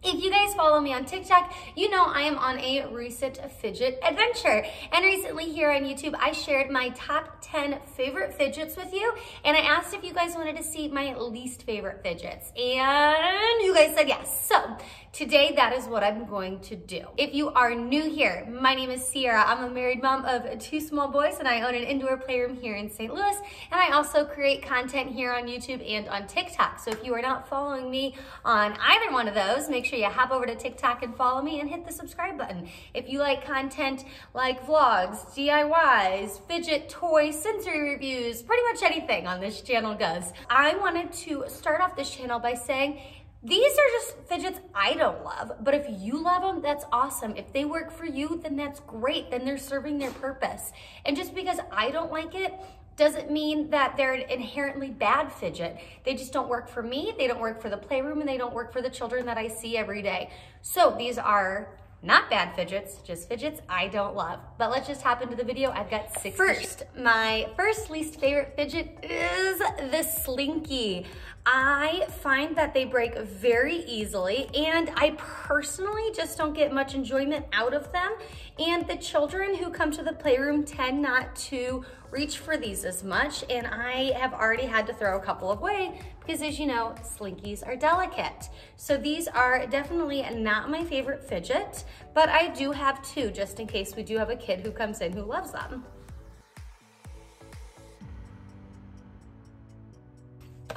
If you guys follow me on TikTok, you know I am on a recent fidget adventure. And recently here on YouTube, I shared my top 10 favorite fidgets with you. And I asked if you guys wanted to see my least favorite fidgets. And you guys said yes. So today, that is what I'm going to do. If you are new here, my name is Sierra. I'm a married mom of 2 small boys, and I own an indoor playroom here in St. Louis. And I also create content here on YouTube and on TikTok. So if you are not following me on either one of those, make sure you hop over to TikTok and follow me and hit the subscribe button. If you like content like vlogs, DIYs, fidget toy sensory reviews, pretty much anything on this channel goes. I wanted to start off this channel by saying, these are just fidgets I don't love, but if you love them, that's awesome. If they work for you, then that's great. Then they're serving their purpose. And just because I don't like it, doesn't mean that they're an inherently bad fidget. They just don't work for me, they don't work for the playroom, and they don't work for the children that I see every day. So these are not bad fidgets, just fidgets I don't love. But let's just hop into the video. I've got 6 First, my first least favorite fidget is the Slinky. I find that they break very easily, and I personally just don't get much enjoyment out of them. And the children who come to the playroom tend not to reach for these as much, and I have already had to throw a couple away because, as you know, Slinkies are delicate. So these are definitely not my favorite fidget, but I do have 2 just in case we do have a kid who comes in who loves them.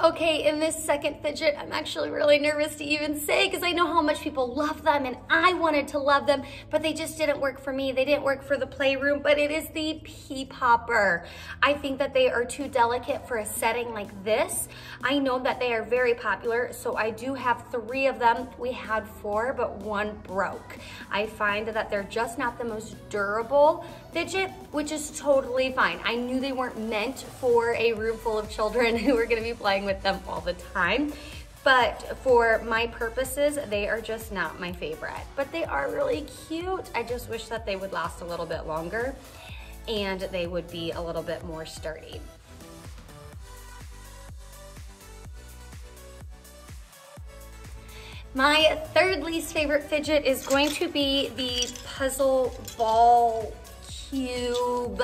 Okay, in this second fidget, I'm actually really nervous to even say because I know how much people love them and I wanted to love them, but they just didn't work for me. They didn't work for the playroom, but it is the pea popper. I think that they are too delicate for a setting like this. I know that they are very popular, so I do have 3 of them. We had 4, but 1 broke. I find that they're just not the most durable fidget, which is totally fine. I knew they weren't meant for a room full of children who are gonna be playing with them all the time. But for my purposes, they are just not my favorite. But they are really cute. I just wish that they would last a little bit longer and they would be a little bit more sturdy. My third least favorite fidget is going to be the puzzle ball cube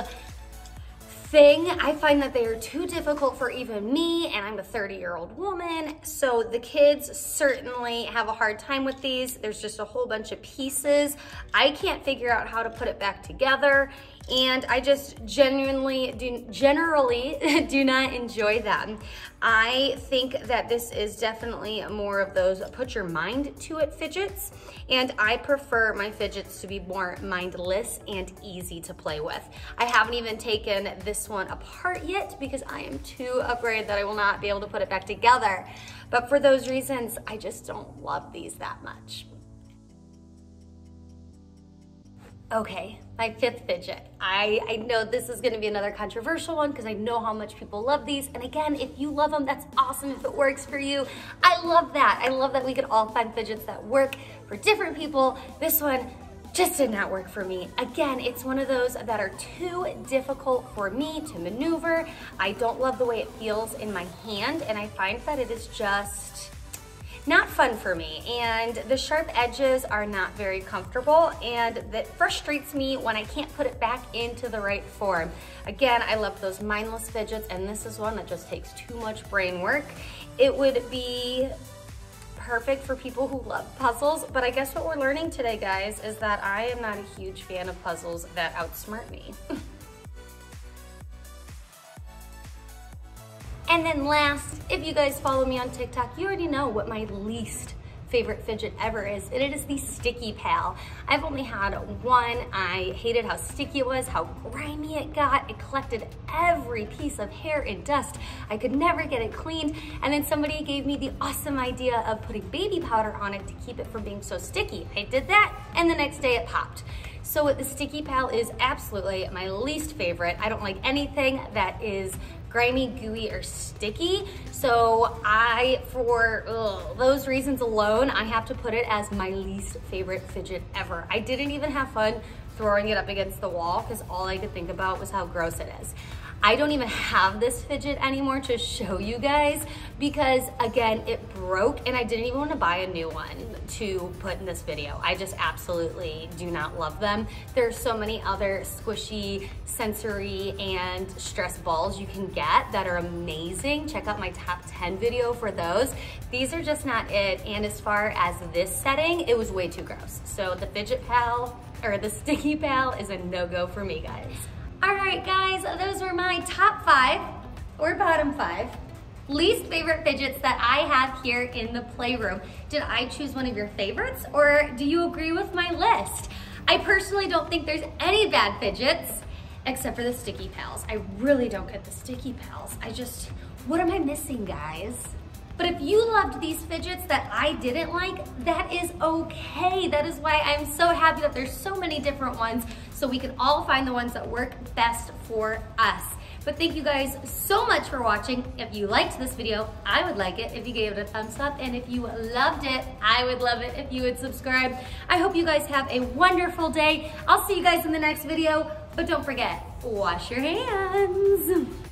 thing. I find that they are too difficult for even me, and I'm a 30-year-old woman, so the kids certainly have a hard time with these. There's just a whole bunch of pieces. I can't figure out how to put it back together, and I just generally do not enjoy them. I think that this is definitely more of those put your mind to it fidgets, and I prefer my fidgets to be more mindless and easy to play with. I haven't even taken this one apart yet because I am too afraid that I will not be able to put it back together. But for those reasons, I just don't love these that much. Okay, my 5th fidget. I know this is gonna be another controversial one because I know how much people love these. And again, if you love them, that's awesome if it works for you. I love that. I love that we could all find fidgets that work for different people. This one just did not work for me. Again, it's one of those that are too difficult for me to maneuver. I don't love the way it feels in my hand, and I find that it is just not fun for me, and the sharp edges are not very comfortable, and that frustrates me when I can't put it back into the right form. Again, I love those mindless fidgets, and this is one that just takes too much brain work. It would be perfect for people who love puzzles, but I guess what we're learning today, guys, is that I am not a huge fan of puzzles that outsmart me. And then last, if you guys follow me on TikTok, you already know what my least favorite fidget ever is, and it is the Sticky Pal. I've only had 1. I hated how sticky it was, how grimy it got. It collected every piece of hair and dust. I could never get it cleaned, and then somebody gave me the awesome idea of putting baby powder on it to keep it from being so sticky. I did that, and the next day it popped. So the Sticky Pal is absolutely my least favorite. I don't like anything that is grimy, gooey, or sticky. So for those reasons alone, I have to put it as my least favorite fidget ever. I didn't even have fun throwing it up against the wall because all I could think about was how gross it is. I don't even have this fidget anymore to show you guys because again, it broke and I didn't even want to buy a new one to put in this video. I just absolutely do not love them. There's so many other squishy, sensory, and stress balls you can get that are amazing. Check out my top 10 video for those. These are just not it. And as far as this setting, it was way too gross. So the Fidget Pal, or the Sticky Pal, is a no-go for me, guys. All right, guys, those were my top 5 or bottom 5 least favorite fidgets that I have here in the playroom. Did I choose one of your favorites, or do you agree with my list? I personally don't think there's any bad fidgets except for the Sticky Pals. I really don't get the Sticky Pals. What am I missing, guys? But if you loved these fidgets that I didn't like, that is okay. That is why I'm so happy that there's so many different ones so we can all find the ones that work best for us. But thank you guys so much for watching. If you liked this video, I would like it if you gave it a thumbs up. And if you loved it, I would love it if you would subscribe. I hope you guys have a wonderful day. I'll see you guys in the next video. But don't forget, wash your hands.